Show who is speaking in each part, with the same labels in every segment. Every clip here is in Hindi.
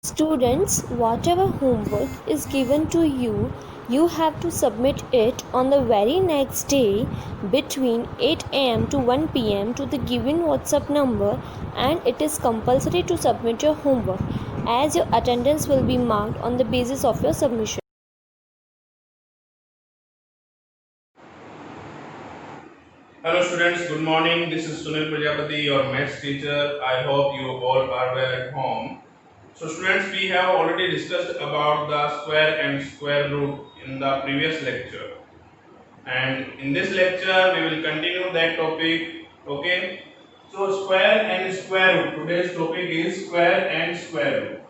Speaker 1: Students, whatever homework is given to you, you have to submit it on the very next day between 8 am to 1 pm to the given WhatsApp number, and it is compulsory to submit your homework as your attendance will be marked on the basis of your submission.
Speaker 2: Hello students, good morning. This is Sunil Prajapati, your maths teacher. I hope you all are well at home. So students, we have already discussed about the square and square root in the previous lecture. And in this lecture, we will continue that topic. Okay. So square and square root. Today's topic is square and square root.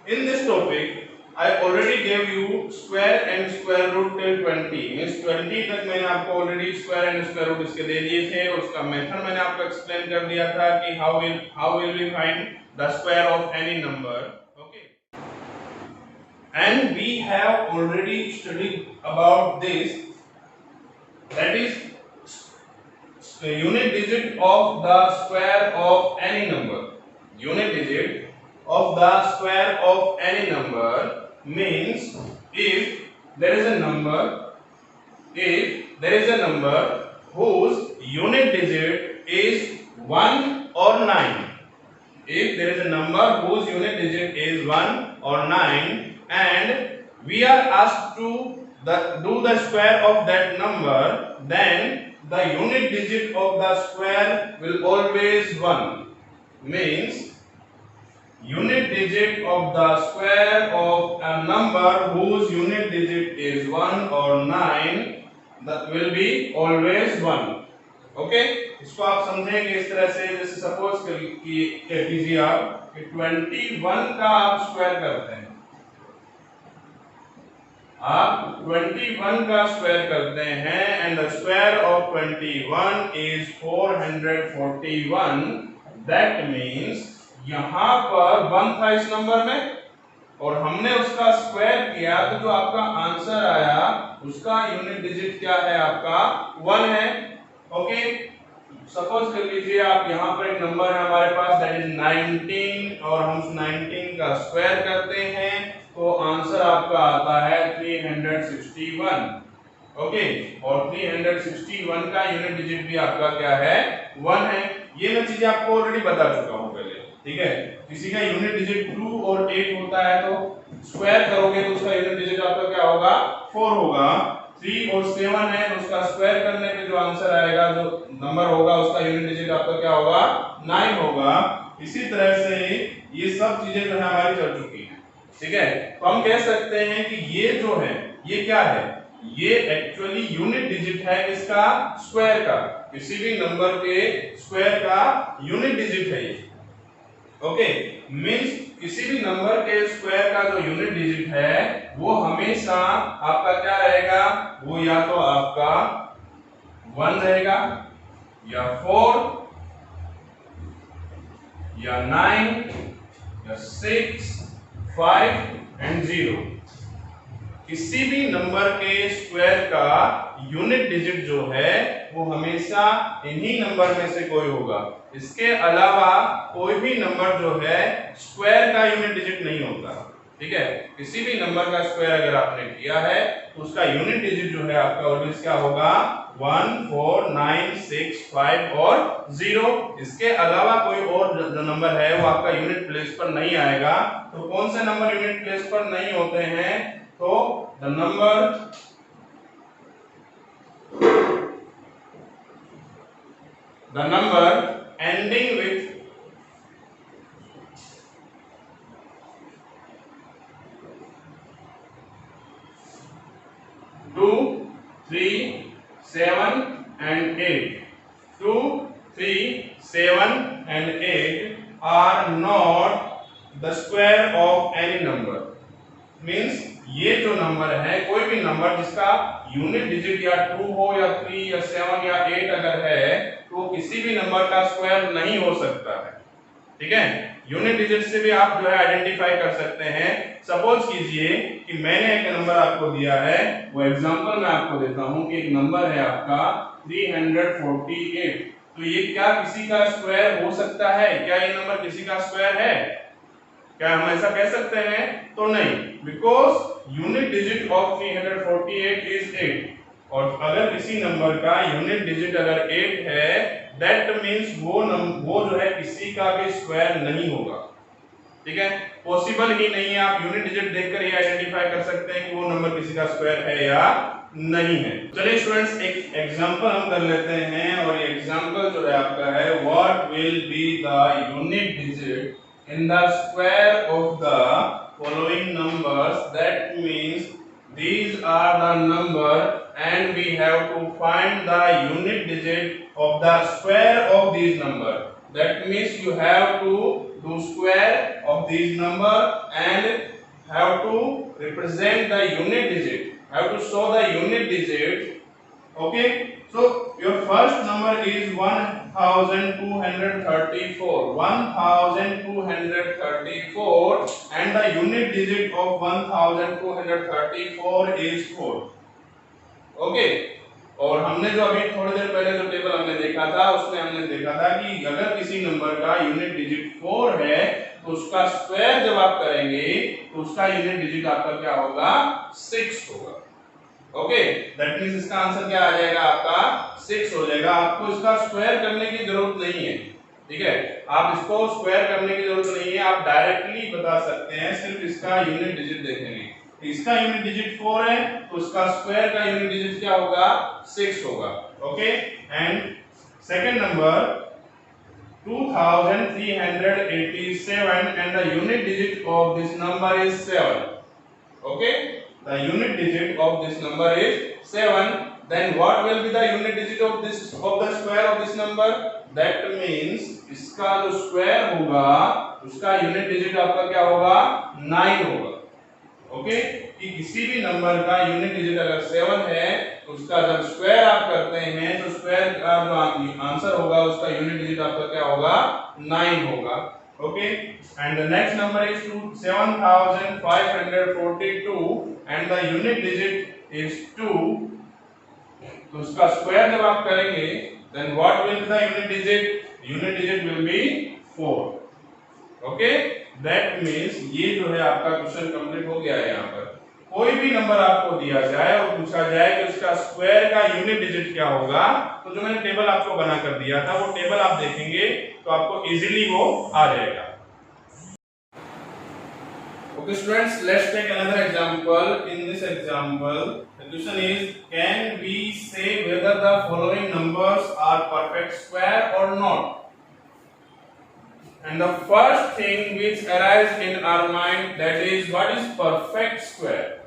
Speaker 2: In this topic, I already gave you square and square root till 20. Means 20 तक मैंने आपको already square and square root इसके दे दिए थे. उसका मेथड मैंने आपको एक्सप्लेन कर दिया था कि how will we find the square of any number. Okay. And we have already studied about this. That is unit digit of the square of any number. Unit digit of the square of any number means if there is a number whose unit digit is 1 or 9. If there is a number whose unit digit is 1 or 9 and we are asked to do the square of that number, then the unit digit of the square will always 1. Means unit digit of the square of a number whose unit digit is 1 or 9, that will be always 1. Okay, इसको आप समझेंगे इस तरह से. जैसे सपोज कीजिए आप कि 21 का आप स्क्वायर करते हैं. आप 21 का स्क्वायर करते हैं and the square of 21 is 441. That means यहां पर 1 था इस नंबर में और हमने उसका स्क्वायर किया तो जो आपका आंसर आया उसका यूनिट डिजिट क्या है? आपका 1 है. ओके, सपोज कर लीजिए आप यहां पर एक नंबर है हमारे पास दैट इज 19 और हम 19 का स्क्वायर करते हैं तो आंसर आपका आता है 361. ओके, और 361 का यूनिट डिजिट भी आपका क्या है? 1 है. ये मैं चीजें आपको ऑलरेडी बता चुका हूं पहले. ठीक है, किसी का यूनिट डिजिट 2 और 8 होता है तो स्क्वायर करोगे तो उसका यूनिट डिजिट आपका क्या होगा? 4 होगा. 3 और 7 है तो उसका स्क्वायर करने पे जो आंसर आएगा, जो नंबर होगा उसका यूनिट डिजिट आपका क्या होगा? 9 होगा. इसी तरह से ये सब चीजें जो है हमारी चल चुकी हैं. ठीक है, तो हम कह सकते हैं कि ये जो है ये क्या है? ये एक्चुअली यूनिट डिजिट है इसका स्क्वायर का. किसी भी नंबर के स्क्वायर का यूनिट डिजिट है ये. ओके, मींस किसी भी नंबर के स्क्वायर का जो यूनिट डिजिट है वो हमेशा आपका क्या रहेगा? वो या तो आपका 1 रहेगा या 4 या 9 या 6, 5 एंड 0. किसी भी नंबर के स्क्वायर का यूनिट डिजिट जो है वो हमेशा इन्हीं नंबर में से कोई होगा. इसके अलावा कोई भी नंबर जो है स्क्वायर का यूनिट डिजिट नहीं होता. ठीक है, किसी भी नंबर का स्क्वायर अगर आपने किया है तो उसका यूनिट डिजिट जो है आपका ऑलवेज क्या होगा? 1, 4, 9, 6, 5 और 0. इसके अलावा कोई और जो नंबर है वो आपका यूनिट प्लेस पर नहीं आएगा. तो कौन से नंबर यूनिट प्लेस पर नहीं होते हैं? तो the number ending with 2, 3, 7 and 8. 2, 3, 7 and 8 are not the square of any number. Means ये जो नंबर है, कोई भी नंबर जिसका यूनिट डिजिट या 2 हो या 3 या 7 या 8 अगर है तो किसी भी नंबर का स्क्वायर नहीं हो सकता है. ठीक है, यूनिट डिजिट से भी आप जो है आइडेंटिफाई कर सकते हैं। सपोज कीजिए कि मैंने एक नंबर आपको दिया है, वो एग्जांपल मैं आपको देता हूं कि एक नंबर है आपका 348। तो ये क्या किसी का स्क्वायर हो सकता है? क्या ये नंबर किसी का स्क्वायर है? क्या हम ऐसा कह सकते हैं? तो नहीं, because unit digit of 348 is 8। और अगर किसी नंबर का यूनिट डिजिट अगर 8 है, दैट मींस वो जो है किसी का भी स्क्वायर नहीं होगा। ठीक है, पॉसिबल ही नहीं है। आप यूनिट डिजिट देखकर ही आइडेंटिफाई कर सकते हैं कि वो नंबर किसी का स्क्वायर है या नहीं है। चलिए स्टूडेंट्स, एक एग्जांपल हम कर लेते हैं, और ये एग्जांपल जो है आपका है, what will be the unit digit in the square of the following numbers? That means these are the number and we have to find the unit digit of the square of these number. That means you have to do square of these number and have to represent the unit digit, have to show the unit digit. Okay, so your first number is 1234 and the unit digit of 1234 is 4. Okay, और हमने जो अभी थोड़ी देर पहले जो टेबल हमने देखा था, उसमें हमने देखा था कि अगर किसी नंबर का यूनिट डिजिट 4 है तो उसका स्क्वायर जब आप करेंगे तो उसका यूनिट डिजिट आपका क्या होगा? 6 होगा। ओके, दैट मींस इसका आंसर क्या आ जाएगा? आपका 6 हो जाएगा। आपको इसका स्क्वायर करने की जरूरत नहीं है। ठीक है, आप इसको स्क्वायर करने की जरूरत नहीं है, आप डायरेक्टली बता सकते हैं, सिर्फ इसका यूनिट डिजिट देखेंगे। इसका यूनिट डिजिट 4 है तो उसका स्क्वायर का यूनिट डिजिट क्या होगा? 6 होगा। Okay, and second number 2387 and the unit digit of this number is 7. Okay, the unit digit of this number is 7. Then what will be the unit digit of the square of this number? That means इसका जो स्क्वायर होगा उसका यूनिट डिजिट आपका क्या होगा? 9 होगा। ओके, कि किसी भी नंबर का यूनिट डिजिट अगर 7 है तो उसका जब स्क्वायर आप करते हैं तो स्क्वायर का जो आंसर होगा उसका यूनिट डिजिट आपका क्या होगा? 9 होगा। Okay, and the next number is 7542 and the unit digit is 2. तो उसका स्क्वायर जब आप करेंगे then what will be the unit digit? Unit digit will be 4. Okay, that means ये जो है आपका क्वेश्चन कंप्लीट हो गया है। यहाँ पर कोई भी नंबर आपको दिया जाए और पूछा जाए कि उसका स्क्वायर का यूनिट डिजिट क्या होगा, तो जो मैंने टेबल आपको बना कर दिया था वो टेबल आप देखेंगे तो आपको इजीली वो आ जाएगा। Okay students, let's take another example. In this example, the question is, can we say whether the following numbers are perfect square or not? And the first thing which arises in our mind, that is, what is perfect square?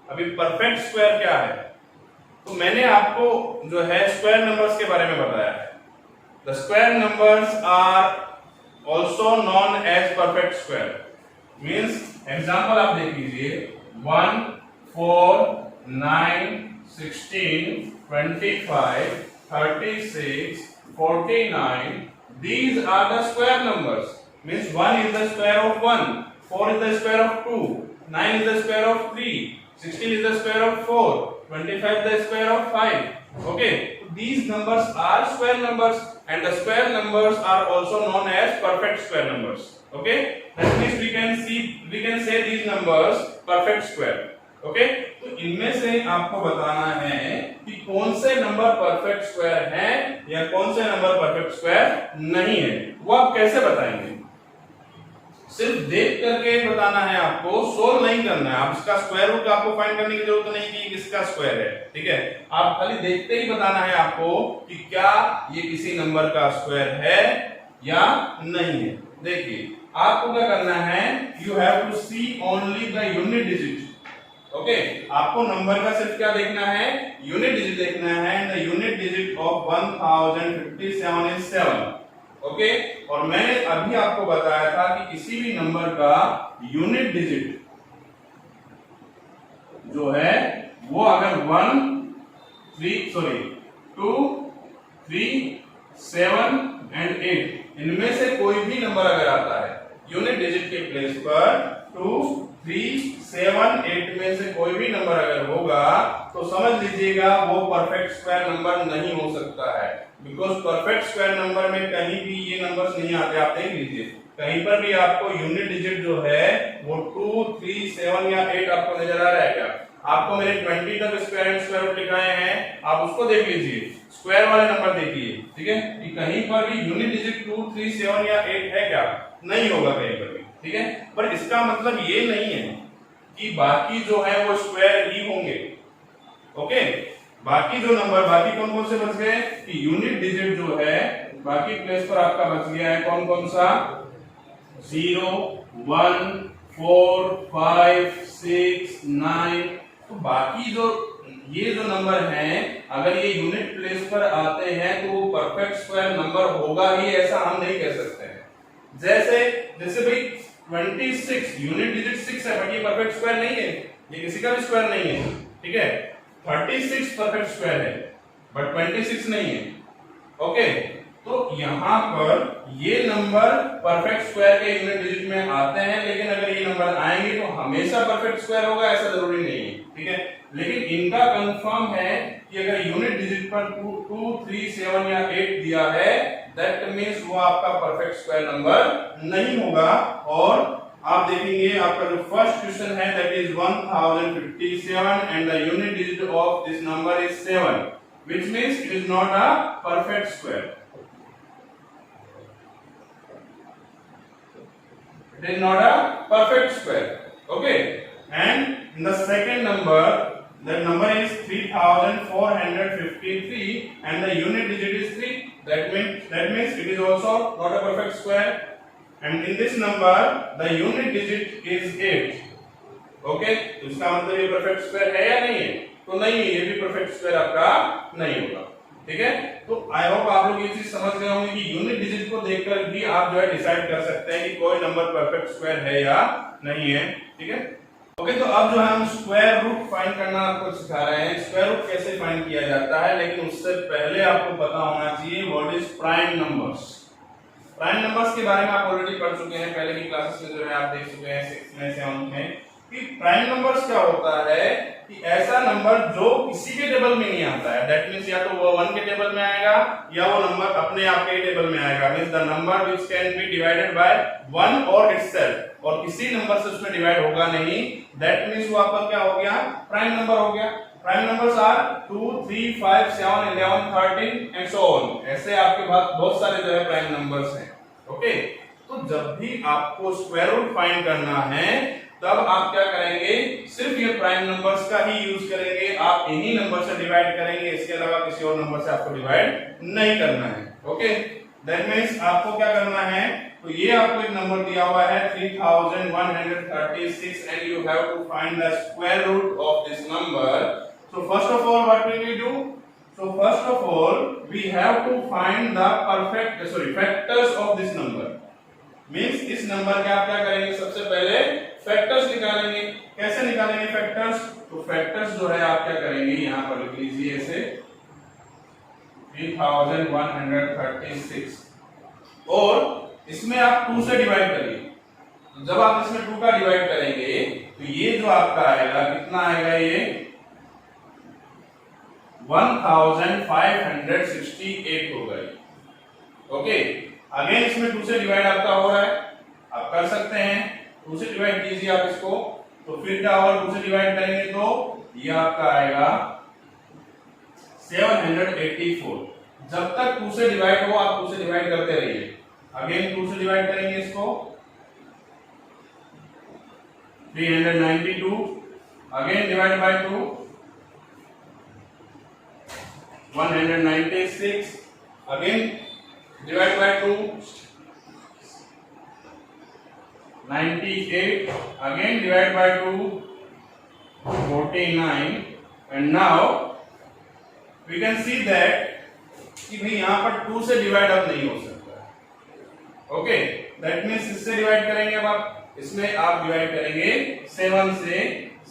Speaker 2: अभी perfect square क्या है? तो मैंने आपको जो है स्क्वायर नंबर्स के बारे में बताया है। The square numbers are also known as perfect square. Means example आप देख लीजिए 1, 4, 9, 16, 25, 36, 49. These are the square numbers. Means 1 is the square of 1, 4 is the square of 2, 9 is the square of 3, 16 is the square of 4, 25 is the square of 5. Okay, these numbers are square numbers and the square numbers are also known as perfect square numbers. Okay, that means we can say these numbers perfect square. Okay, तो इनमें से आपको बताना है कि कौन से नंबर परफेक्ट स्क्वायर हैं या कौन से नंबर परफेक्ट स्क्वायर नहीं है। वो आप कैसे बताएंगे? सिर्फ देख करके बताना है आपको, सोल्व नहीं करना है। आप इसका स्क्वायर रूट आपको फाइंड करने की जरूरत नहीं कि किसका स्क्वायर है। ठीक है, आप खाली देखते ही बताना है आपको कि क्या ये किसी नंबर का स्क्वायर है या नहीं है। देखिए, आपको क्या करना है, you have to see only the unit digit. Okay, आपको नंबर का सिर्फ क्या देखना है? यूनिट डिजिट देखना है। The unit digit of 1057 is 7। Okay, और मैंने अभी आपको बताया था कि किसी भी नंबर का यूनिट डिजिट जो है वो अगर 2, 3, 7 एंड 8 इनमें से कोई भी नंबर अगर आता है यूनिट डिजिट के प्लेस पर 2, 3, 7, 8 में से कोई भी नंबर अगर होगा तो समझ लीजिएगा वो परफेक्ट स्क्वायर नंबर नहीं हो सकता है, बिकॉज परफेक्ट स्क्वायर नंबर में कहीं भी ये नंबर्स नहीं आते। आप देख लीजिए कहीं पर भी आपको यूनिट डिजिट जो है वो 2, 3, 7 या 8 आपको नजर आ रहा है क्या? आपको मैंने 20 तक स्क्वायर एंड स्क्वायर रूट लिखाए हैं, आप उसको देख लीजिए, स्क्वायर वाले नंबर देखिए, ठीक है, कि कहीं पर भी यूनिट डिजिट 2, 3, 7 या 8 है क्या? नहीं होगा कहीं पर भी, ठीक है। पर इसका मतलब ये नहीं है कि बाकी जो है वो स्क्वायर ही होंगे। ओके, बाकी जो नंबर बाकी कौन कौन से बच गए कि यूनिट डिजिट जो है बाकी प्लेस पर आपका बच गया है कौन कौन सा? 0, 1, 4, 5, 6, 9। तो बाकी जो ये जो नंबर हैं अगर ये यूनिट प्लेस पर आते हैं तो वो परफेक्ट स्क्वायर नंबर होगा ही, ऐसा हम नहीं कह सकते हैं। जैसे जैसे भाई 26 यूनिट डिजिट 6 है बट ये परफेक्ट स्क्वायर नहीं है, ये किसी का भी स्क्वायर नहीं है, ठीक है। 36 परफेक्ट स्क्वायर है बट 26 नहीं है। ओके, तो यहां पर ये नंबर परफेक्ट स्क्वायर के यूनिट डिजिट में आते हैं, लेकिन अगर ये नंबर आएंगे तो हमेशा परफेक्ट स्क्वायर होगा ऐसा जरूरी नहीं है, ठीक है। लेकिन इनका कंफर्म है कि अगर यूनिट डिजिट पर 2, 3, 7 या 8 दिया है दैट मींस वो आपका परफेक्ट स्क्वायर नंबर नहीं होगा। और आप देखेंगे आपका जो फर्स्ट क्वेश्चन है that is 1057 and the unit digit of this number is 7 which means it is not a perfect square. It is not a perfect square. Okay, and in the second number, the number is 3453 and the unit digit is 3. That means it is also not a perfect square. And in this number, the unit digit is 8. Okay, तो इसका मतलब ये perfect square है या नहीं है? तो नहीं है, ये भी perfect square आपका नहीं होगा, ठीक है। तो आई होप आप लोग ये चीज समझ गए होंगे कि यूनिट डिजिट को देखकर भी आप जो है डिसाइड कर सकते हैं कि कोई नंबर परफेक्ट स्क्वायर है या नहीं है, ठीक है। ओके, तो अब जो है हम स्क्वायर रूट फाइंड करना आपको सिखा रहे हैं। स्क्वायर रूट कैसे फाइंड किया जाता है, लेकिन उससे पहले आपको पता होना चाहिए what is prime numbers. Prime numbers के बारे में आप ऑलरेडी पढ़ चुके हैं, पहले की क्लासेस में जो है आप देख चुके हैं 6 में 7 में कि प्राइम नंबर्स क्या होता है कि ऐसा नंबर जो किसी के टेबल में नहीं आता है। दैट मींस या तो वो 1 के टेबल में आएगा या वो नंबर अपने आप के टेबल में आएगा। Means the number which can be divided by 1 और इटसेल्फ, और किसी नंबर से उसमें डिवाइड होगा नहीं। दैट मींस वो आपका क्या हो गया? प्राइम नंबर हो गया। Prime numbers are 2, 3, 5, 7, 11, 13 and so on. ऐसे आपके पास बहुत सारे जो है प्राइम नंबर्स हैं। ओके, तो जब भी आपको स्क्वायर रूट फाइंड करना है तब आप क्या करेंगे? सिर्फ ये प्राइम नंबर्स का ही यूज करेंगे। आप इन्हीं नंबर से डिवाइड करेंगे, इसके अलावा किसी और नंबर से आपको डिवाइड नहीं करना है। ओके, दैट मींस आपको क्या करना है? तो ये आपको एक नंबर दिया हुआ है 3136 and you have to find the square root of this number. So first of all what will we do? So first of all we have to find the factors of this number. Means इस नंबर के आप क्या करेंगे? सबसे पहले फैक्टर्स निकालेंगे। कैसे निकालेंगे फैक्टर्स? तो फैक्टर्स जो है आप क्या करेंगे, यहाँ पर लिख लीजिए इसे 3136 और इसमें आप 2 से डिवाइड करिए। तो जब आप इसमें 2 का डिवाइड करेंगे तो ये जो आपका आएगा कितना आएगा? ये 1568 हो गई। ओके, अगेन इसमें 2 से डिवाइड आपका हो रहा है, आप कर सकते हैं 2 से डिवाइड कीजिए आप इसको। तो फिर क्या होगा? 2 से डिवाइड करेंगे तो ये आपका आएगा 784। जब तक 2 से डिवाइड हो आप 2 से डिवाइड करते रहिए। अगेन 2 से डिवाइड करेंगे इसको 392, again divide by 2 196, again divide by 2 98, again divide by 2 49, and now we can see that कि भाई यहाँ पर 2 से डिवाइड अब नहीं हो सकता। ओके, दैट मीन्स इससे डिवाइड करेंगे अब आप, इसमें आप डिवाइड करेंगे 7 से,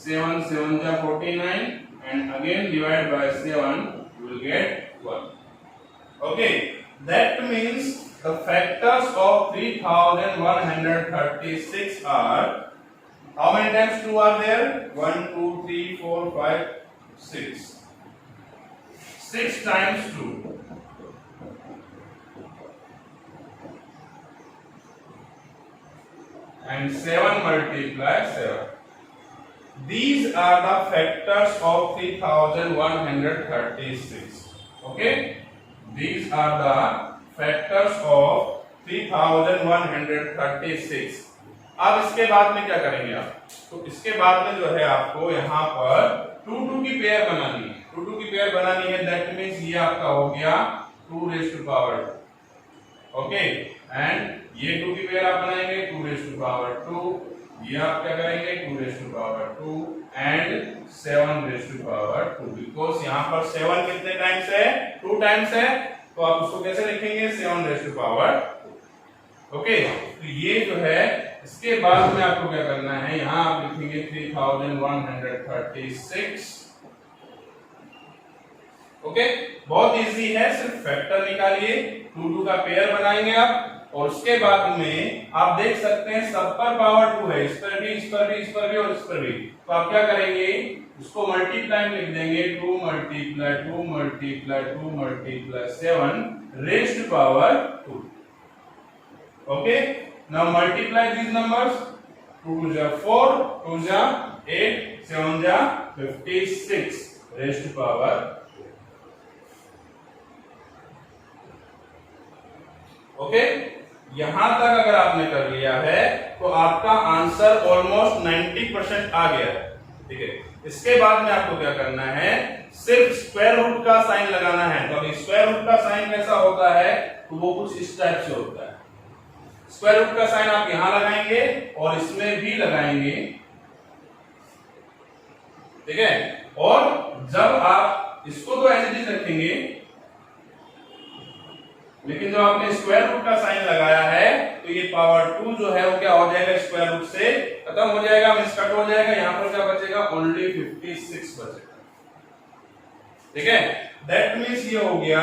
Speaker 2: 7 7 जा 49 and again divide by 7 you will get 1. Okay, that means the factors of 3136 are, how many times 2 are there? 1 2 3 4 5 6. 6 times 2. And 7 multiply 7. These are the factors of 3136. Okay? These are the factors of 3136. अब इसके बाद में क्या करेंगे आप? तो इसके बाद में जो है आपको यहाँ पर 2 2 की पेयर बनानी है। 2 2 की पेयर बनानी है, दैट मीन्स ये आपका हो गया 2 raised to power 2. Okay, and ये 2 की पेयर आप बनाएंगे 2 raised to power 2. ये आप क्या करेंगे 2 raised to power 2 and 7 raised to power 2, because यहाँ पर 7 कितने टाइम्स है? 2 टाइम्स है, तो आप उसको कैसे लिखेंगे? 7 raised to power 2. ओके, तो ये जो है इसके बाद में आपको क्या करना है, यहाँ आप लिखेंगे 3136. ओके, बहुत इजी है, सिर्फ फैक्टर निकालिए, 2 2 का पेयर बनाएंगे आप, और उसके बाद में आप देख सकते हैं सब पर पावर 2 है, इस पर भी, इस पर भी, इस पर भी और इस पर भी, तो आप क्या करेंगे, इसको मल्टीप्लाई लिख देंगे 2 multiply 2 multiply 2 multiply 7 raised to power 2. Okay, now multiply these numbers. 2 2 जा 4, 2 जा 8, 7 जा 56 raised to power 2. ओके, यहां तक अगर आपने कर लिया है तो आपका आंसर ऑलमोस्ट 90% आ गया है। ठीक है, इसके बाद में आपको क्या करना है, सिर्फ स्क्वायर रूट का साइन लगाना है। तो अभी स्क्वायर रूट का साइन कैसा होता है, तो वो कुछ इस टाइप से होता है। स्क्वायर रूट का साइन आप यहां लगाएंगे और इसमें भी लगाएंगे। ठीक है, और जब आप इसको तो एज इट इज रखेंगे, लेकिन जब आपने स्क्वायर रूट का साइन लगाया है तो ये पावर 2 जो है वो क्या हो जाएगा, स्क्वायर रूट से खत्म हो जाएगा, मींस कट हो जाएगा। यहां पर क्या बचेगा, ओनली 56 बचेगा। ठीक है, दैट मींस ये हो गया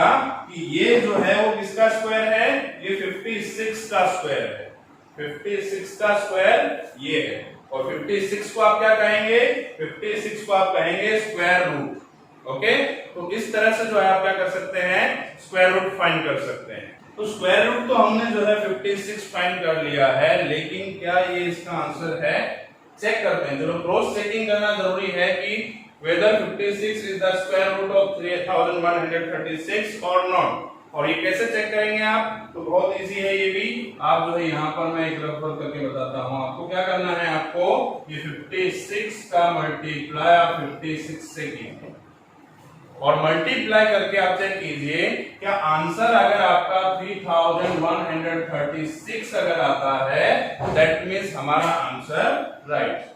Speaker 2: कि ये जो है वो किसका स्क्वायर है, ये 56 का स्क्वायर है। 56 का स्क्वायर ये है, और 56 को आप क्या कहेंगे, 56 को आप कहेंगे स्क्वायर रूट। ओके, तो इस तरह से जो है आप क्या कर सकते हैं, स्क्वायर रूट फाइंड कर सकते हैं। तो स्क्वायर रूट तो हमने जो है 56 फाइंड कर लिया है, लेकिन क्या ये इसका आंसर है, चेक करते हैं। चलो क्रॉस चेकिंग करना जरूरी है कि whether 56 is the square root of 3136 or not। और ये कैसे चेक करेंगे आप, तो बहुत इजी है ये भी। आप जो है यहाँ पर मैं एक रफ करके बताता हूँ आपको क्या करना है। आपको ये 56 का मल्टीप्लाई आप 56 से कीजिए और मल्टीप्लाई करके आप चेक कीजिए क्या आंसर अगर आपका 3136 अगर आता है, दैट मीन्स हमारा आंसर राइट।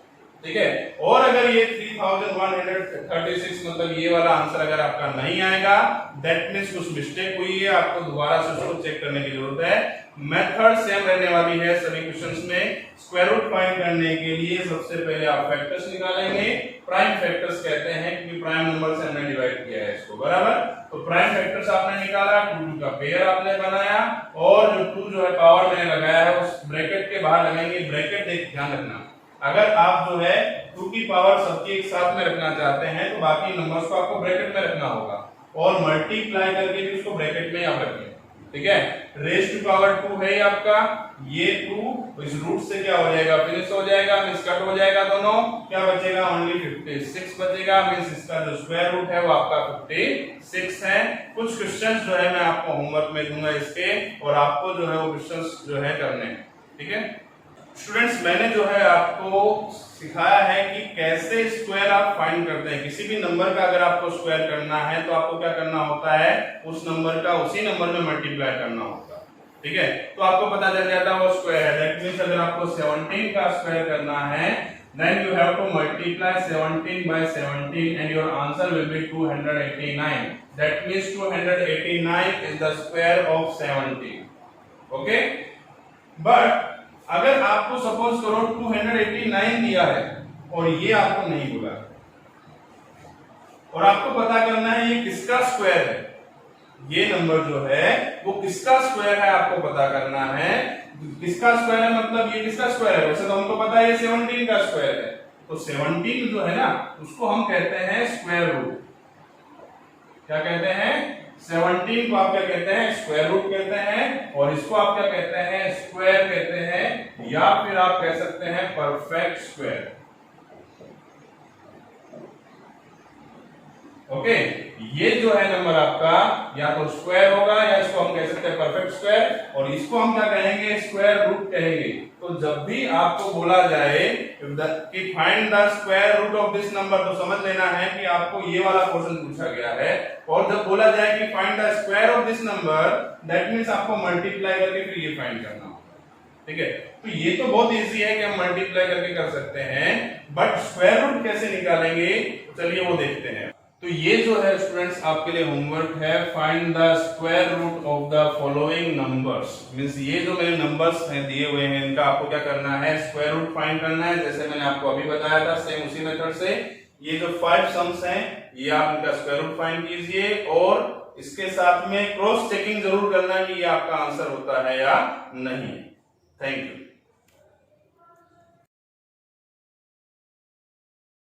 Speaker 2: ठीक है, और अगर ये 3136 मतलब ये वाला आंसर अगर आपका नहीं आएगा, दैट मीन्स कुछ मिस्टेक हुई है, आपको दोबारा से उसको चेक करने की जरूरत है। मेथड सेम रहने वाली है सभी क्वेश्चंस में। स्क्वायर रूट फाइंड करने के लिए सबसे पहले आप फैक्टर्स निकालेंगे। प्राइम फैक्टर्स कहते हैं क्योंकि प्राइम नंबर से हमने डिवाइड किया है इसको, बराबर। तो प्राइम फैक्टर्स आपने निकाला, 2 2 का पेयर आपने बनाया, और जो 2 जो है पावर मैंने लगाया है उस ब्रैकेट के बाहर लगाएंगे। ब्रैकेट देख ध्यान रखना, अगर आप जो है 2 की पावर सबकी एक साथ में रखना चाहते हैं तो बाकी नंबर्स को आपको ब्रैकेट में रखना होगा, और मल्टीप्लाई करके भी उसको ब्रैकेट में आप रखें। ठीक है, रेज़ टू पावर 2 है ये आपका, ये 2 इस रूट से क्या हो जाएगा, फिनिश हो जाएगा, मींस कट हो जाएगा दोनों, क्या बचेगा, ओनली 56 बचेगा। मींस इसका जो स्क्वायर रूट है वो आपका 56 है। कुछ क्वेश्चंस जो है मैं आपको होमवर्क में दूंगा इसके, और आपको जो है वो क्वेश्चंस जो है करने हैं। ठीक है स्टूडेंट्स, मैंने जो है आपको सिखाया है कि कैसे स्क्वायर आप फाइंड करते हैं। किसी भी नंबर का अगर आपको स्क्वायर करना है तो आपको क्या करना होता है, उस नंबर का उसी नंबर में मल्टीप्लाई करना होता है। ठीक है, तो आपको पता चल जाता है वो स्क्वायर है। दैट मींस अगर आपको 17 का स्क्वायर करना है, then you have to multiply 17 by 17 and your answer will be 289. That means 289 is the square of 17. Okay, but अगर आपको सपोज करो 289 दिया है और ये आपको नहीं बोला, और आपको पता करना है ये किसका स्क्वायर है, ये नंबर जो है वो किसका स्क्वायर है आपको पता करना है। किसका स्क्वायर है मतलब ये किसका स्क्वायर है, वैसे तो हमको पता है ये 17 का स्क्वायर है, तो 17 जो है ना उसको हम कहते हैं स्क्वायर रूट। क्या कहते हैं, 17 को आप क्या कहते हैं, स्क्वायर रूट कहते हैं, और इसको आप क्या कहते हैं, स्क्वायर कहते हैं, या फिर आप कह सकते हैं परफेक्ट स्क्वायर। ओके, ये जो है नंबर आपका या तो स्क्वायर होगा या इसको हम कह सकते हैं परफेक्ट स्क्वायर, और इसको हम क्या कहेंगे, स्क्वायर रूट कहेंगे। तो जब भी आपको बोला जाए कि find the square root of this number, तो समझ लेना है कि आपको ये वाला क्वेश्चन पूछा गया है। और जब बोला जाए कि find the square of this number, that means आपको मल्टीप्लाई करके फिर ये फाइंड करना होगा। ठीक है, तो ये तो बहुत इजी है कि हम मल्टीप्लाई करके कर सकते हैं, बट स्क्वायर रूट कैसे निकालेंगे, चलिए वो देखते हैं। तो ये जो है स्टूडेंट्स आपके लिए होमवर्क है, find the square root of the following numbers. Means ये जो मेरे नंबर्स हैं दिए हुए हैं इनका आपको क्या करना है, स्क्वायर रूट फाइंड करना है। जैसे मैंने आपको अभी बताया था सेम उसी मेथड से ये जो 5 सम्स हैं ये आप इनका स्क्वायर रूट फाइंड कीजिए, और इसके साथ में क्रॉस चेकिंग जरूर करना कि ये आपका आंसर होता है या नहीं। Thank you.